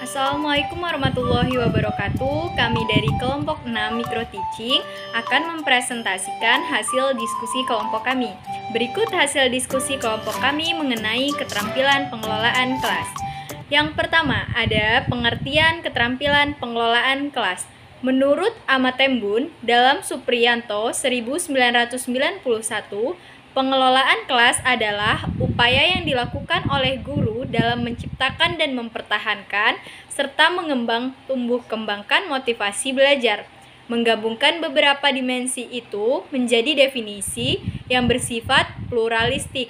Assalamualaikum warahmatullahi wabarakatuh. Kami dari kelompok 6 Micro Teaching akan mempresentasikan hasil diskusi kelompok kami. Berikut hasil diskusi kelompok kami mengenai keterampilan pengelolaan kelas. Yang pertama, ada pengertian keterampilan pengelolaan kelas. Menurut Amatembun dalam Supriyanto 1991, pengelolaan kelas adalah upaya yang dilakukan oleh guru dalam menciptakan dan mempertahankan serta tumbuh kembangkan motivasi belajar. Menggabungkan beberapa dimensi itu menjadi definisi yang bersifat pluralistik,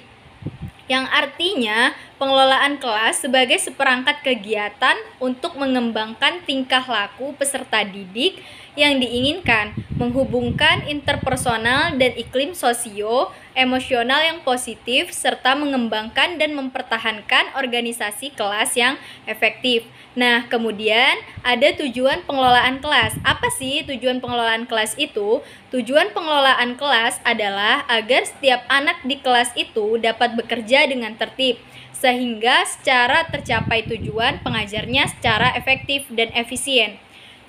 yang artinya pengelolaan kelas sebagai seperangkat kegiatan untuk mengembangkan tingkah laku peserta didik yang diinginkan, menghubungkan interpersonal dan iklim sosio-emosional yang positif, serta mengembangkan dan mempertahankan organisasi kelas yang efektif. Nah, kemudian ada tujuan pengelolaan kelas. Apa sih tujuan pengelolaan kelas itu? Tujuan pengelolaan kelas adalah agar setiap anak di kelas itu dapat bekerja dengan tertib, sehingga secara tercapai tujuan pengajarnya secara efektif dan efisien.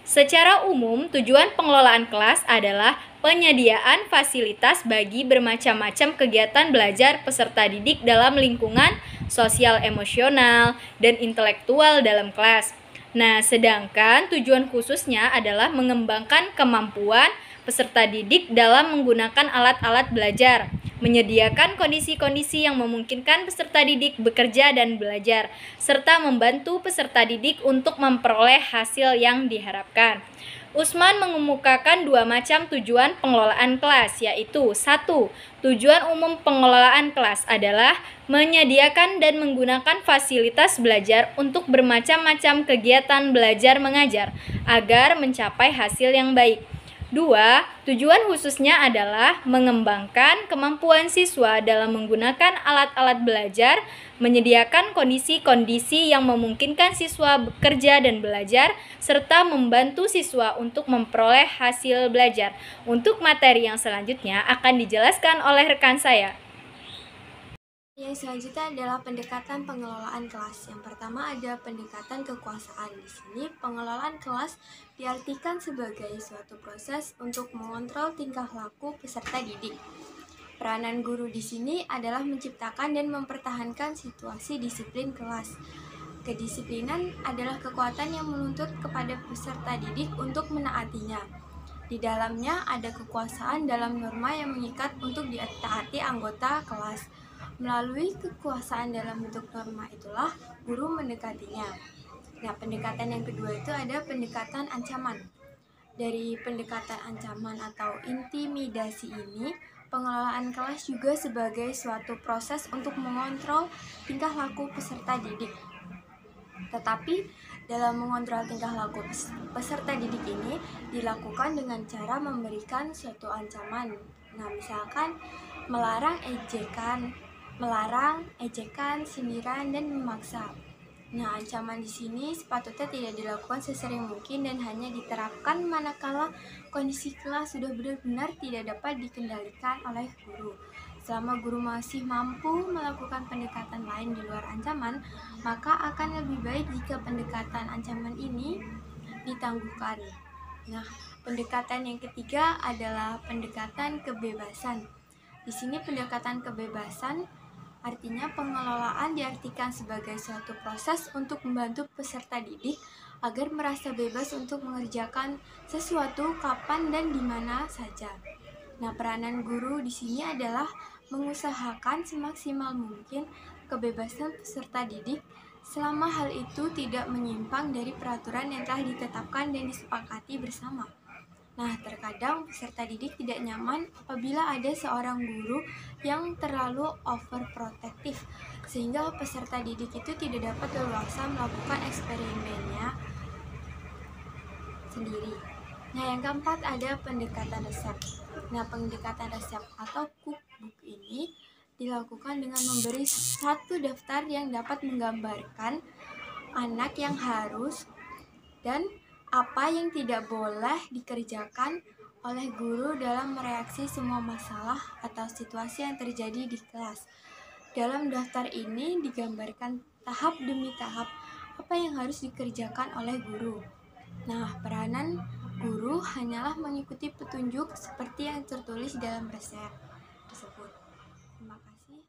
Secara umum, tujuan pengelolaan kelas adalah penyediaan fasilitas bagi bermacam-macam kegiatan belajar peserta didik dalam lingkungan sosial, emosional, dan intelektual dalam kelas. Nah, sedangkan tujuan khususnya adalah mengembangkan kemampuan peserta didik dalam menggunakan alat-alat belajar, menyediakan kondisi-kondisi yang memungkinkan peserta didik bekerja dan belajar, serta membantu peserta didik untuk memperoleh hasil yang diharapkan. Usman mengemukakan dua macam tujuan pengelolaan kelas, yaitu 1. Tujuan umum pengelolaan kelas adalah menyediakan dan menggunakan fasilitas belajar untuk bermacam-macam kegiatan belajar mengajar agar mencapai hasil yang baik. 2. Tujuan khususnya adalah mengembangkan kemampuan siswa dalam menggunakan alat-alat belajar, menyediakan kondisi-kondisi yang memungkinkan siswa bekerja dan belajar, serta membantu siswa untuk memperoleh hasil belajar. Untuk materi yang selanjutnya akan dijelaskan oleh rekan saya. Yang selanjutnya adalah pendekatan pengelolaan kelas. Yang pertama ada pendekatan kekuasaan. Di sini pengelolaan kelas diartikan sebagai suatu proses untuk mengontrol tingkah laku peserta didik. Peranan guru di sini adalah menciptakan dan mempertahankan situasi disiplin kelas. Kedisiplinan adalah kekuatan yang menuntut kepada peserta didik untuk menaatinya. Di dalamnya ada kekuasaan dalam norma yang mengikat untuk ditaati anggota kelas. Melalui kekuasaan dalam bentuk norma itulah guru mendekatinya. Nah, pendekatan yang kedua itu ada pendekatan ancaman. Dari pendekatan ancaman atau intimidasi ini, pengelolaan kelas juga sebagai suatu proses untuk mengontrol tingkah laku peserta didik. Tetapi dalam mengontrol tingkah laku peserta didik ini dilakukan dengan cara memberikan suatu ancaman. Nah, misalkan melarang ejekan, sindiran, dan memaksa. Nah, ancaman di sini sepatutnya tidak dilakukan sesering mungkin dan hanya diterapkan manakala kondisi kelas sudah benar-benar tidak dapat dikendalikan oleh guru. Selama guru masih mampu melakukan pendekatan lain di luar ancaman, maka akan lebih baik jika pendekatan ancaman ini ditangguhkan. Nah, pendekatan yang ketiga adalah pendekatan kebebasan. Di sini pendekatan kebebasan artinya pengelolaan diartikan sebagai suatu proses untuk membantu peserta didik agar merasa bebas untuk mengerjakan sesuatu kapan dan di mana saja. Nah, peranan guru di sini adalah mengusahakan semaksimal mungkin kebebasan peserta didik selama hal itu tidak menyimpang dari peraturan yang telah ditetapkan dan disepakati bersama. Nah, terkadang peserta didik tidak nyaman apabila ada seorang guru yang terlalu overprotektif, sehingga peserta didik itu tidak dapat leluasa melakukan eksperimennya sendiri. Nah, yang keempat ada pendekatan resep. Nah, pendekatan resep atau cookbook ini dilakukan dengan memberi satu daftar yang dapat menggambarkan anak yang harus dan apa yang tidak boleh dikerjakan oleh guru dalam mereaksi semua masalah atau situasi yang terjadi di kelas. Dalam daftar ini digambarkan tahap demi tahap apa yang harus dikerjakan oleh guru. Nah, peranan guru hanyalah mengikuti petunjuk seperti yang tertulis dalam resep tersebut. Terima kasih.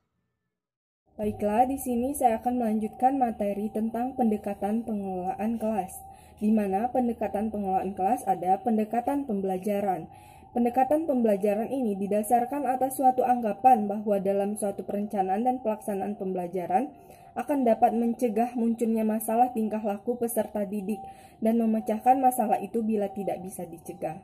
Baiklah, di sini saya akan melanjutkan materi tentang pendekatan pengelolaan kelas, di mana pendekatan pengelolaan kelas ada pendekatan pembelajaran. Pendekatan pembelajaran ini didasarkan atas suatu anggapan bahwa dalam suatu perencanaan dan pelaksanaan pembelajaran akan dapat mencegah munculnya masalah tingkah laku peserta didik dan memecahkan masalah itu bila tidak bisa dicegah.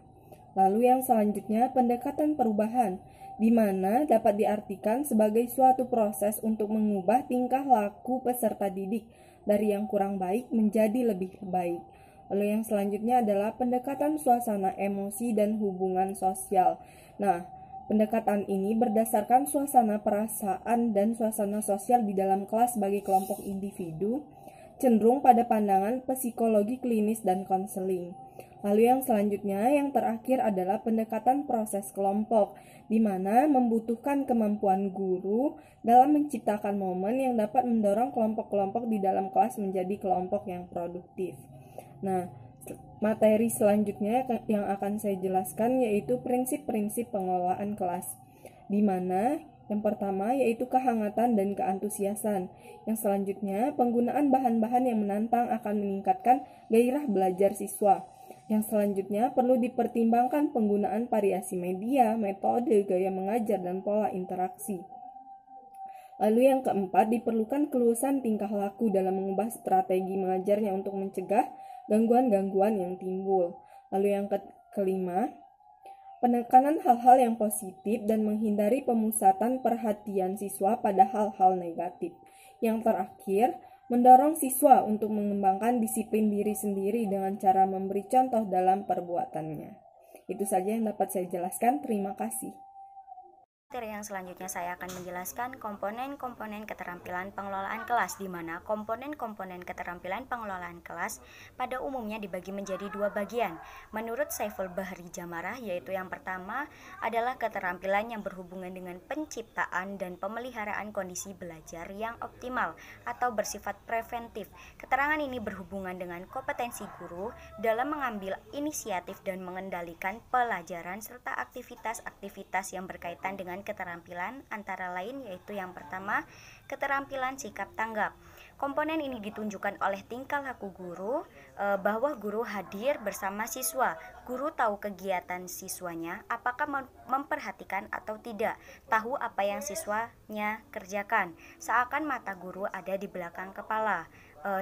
Lalu yang selanjutnya pendekatan perubahan, di mana dapat diartikan sebagai suatu proses untuk mengubah tingkah laku peserta didik dari yang kurang baik menjadi lebih baik. Lalu yang selanjutnya adalah pendekatan suasana emosi dan hubungan sosial. Nah, pendekatan ini berdasarkan suasana perasaan dan suasana sosial di dalam kelas sebagai kelompok individu, cenderung pada pandangan psikologi klinis dan konseling. Lalu yang selanjutnya, yang terakhir adalah pendekatan proses kelompok, di mana membutuhkan kemampuan guru dalam menciptakan momen yang dapat mendorong kelompok-kelompok di dalam kelas menjadi kelompok yang produktif. Nah, materi selanjutnya yang akan saya jelaskan yaitu prinsip-prinsip pengelolaan kelas, di mana yang pertama yaitu kehangatan dan keantusiasan. Yang selanjutnya, penggunaan bahan-bahan yang menantang akan meningkatkan gairah belajar siswa. Yang selanjutnya, perlu dipertimbangkan penggunaan variasi media, metode, gaya mengajar, dan pola interaksi. Lalu yang keempat, diperlukan keluasan tingkah laku dalam mengubah strategi mengajarnya untuk mencegah gangguan-gangguan yang timbul. Lalu yang kelima, penekanan hal-hal yang positif dan menghindari pemusatan perhatian siswa pada hal-hal negatif. Yang terakhir, mendorong siswa untuk mengembangkan disiplin diri sendiri dengan cara memberi contoh dalam perbuatannya. Itu saja yang dapat saya jelaskan. Terima kasih. Materi yang selanjutnya saya akan menjelaskan komponen-komponen keterampilan pengelolaan kelas, di mana komponen-komponen keterampilan pengelolaan kelas pada umumnya dibagi menjadi dua bagian. Menurut Saiful Bahri Jamarah, yaitu yang pertama adalah keterampilan yang berhubungan dengan penciptaan dan pemeliharaan kondisi belajar yang optimal atau bersifat preventif. Keterangan ini berhubungan dengan kompetensi guru dalam mengambil inisiatif dan mengendalikan pelajaran serta aktivitas-aktivitas yang berkaitan dengan keterampilan antara lain yaitu yang pertama, keterampilan sikap tanggap. Komponen ini ditunjukkan oleh tingkah laku guru, bahwa guru hadir bersama siswa. Guru tahu kegiatan siswanya, apakah memperhatikan atau tidak, tahu apa yang siswanya kerjakan, seakan mata guru ada di belakang kepala.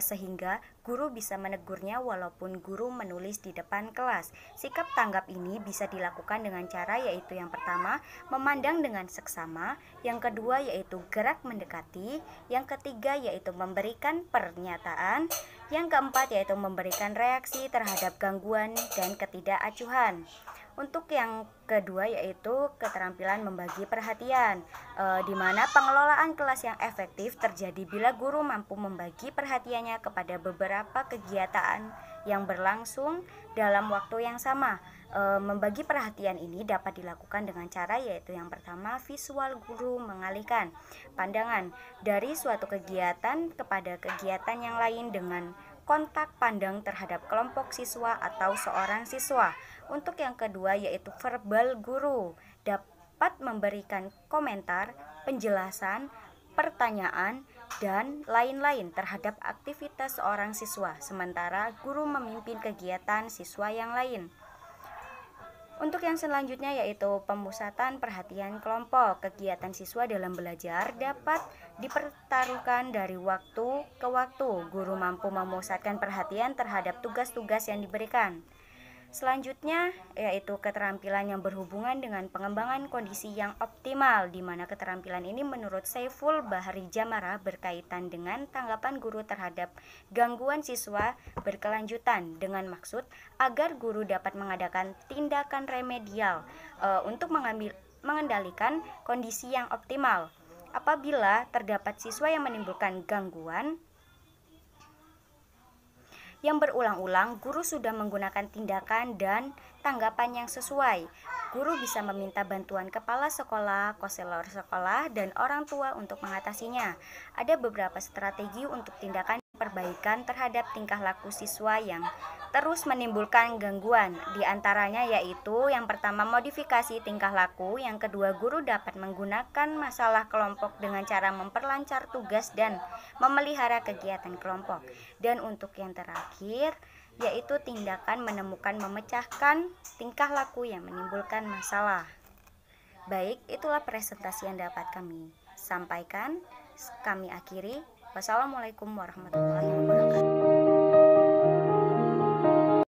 Sehingga guru bisa menegurnya walaupun guru menulis di depan kelas. Sikap tanggap ini bisa dilakukan dengan cara yaitu yang pertama, memandang dengan seksama, yang kedua yaitu gerak mendekati, yang ketiga yaitu memberikan pernyataan, yang keempat yaitu memberikan reaksi terhadap gangguan dan ketidakacuhan. Untuk yang kedua yaitu keterampilan membagi perhatian, di mana pengelolaan kelas yang efektif terjadi bila guru mampu membagi perhatiannya kepada beberapa kegiatan yang berlangsung dalam waktu yang sama. Membagi perhatian ini dapat dilakukan dengan cara yaitu yang pertama, visual guru mengalihkan pandangan dari suatu kegiatan kepada kegiatan yang lain dengan kontak pandang terhadap kelompok siswa atau seorang siswa. Untuk yang kedua yaitu verbal guru dapat memberikan komentar, penjelasan, pertanyaan, dan lain-lain terhadap aktivitas seorang siswa, sementara guru memimpin kegiatan siswa yang lain. Untuk yang selanjutnya yaitu pemusatan perhatian kelompok. Kegiatan siswa dalam belajar dapat dipertaruhkan dari waktu ke waktu. Guru mampu memusatkan perhatian terhadap tugas-tugas yang diberikan. Selanjutnya yaitu keterampilan yang berhubungan dengan pengembangan kondisi yang optimal, di mana keterampilan ini menurut Saiful Bahri Jamarah berkaitan dengan tanggapan guru terhadap gangguan siswa berkelanjutan dengan maksud agar guru dapat mengadakan tindakan remedial untuk mengendalikan kondisi yang optimal. Apabila terdapat siswa yang menimbulkan gangguan yang berulang-ulang, guru sudah menggunakan tindakan dan tanggapan yang sesuai. Guru bisa meminta bantuan kepala sekolah, konselor sekolah, dan orang tua untuk mengatasinya. Ada beberapa strategi untuk tindakan perbaikan terhadap tingkah laku siswa yang terus menimbulkan gangguan. Di antaranya yaitu yang pertama modifikasi tingkah laku, yang kedua guru dapat menggunakan masalah kelompok dengan cara memperlancar tugas dan memelihara kegiatan kelompok. Dan untuk yang terakhir yaitu tindakan menemukan memecahkan tingkah laku yang menimbulkan masalah. Baik, itulah presentasi yang dapat kami sampaikan. Kami akhiri. Wassalamualaikum warahmatullahi wabarakatuh.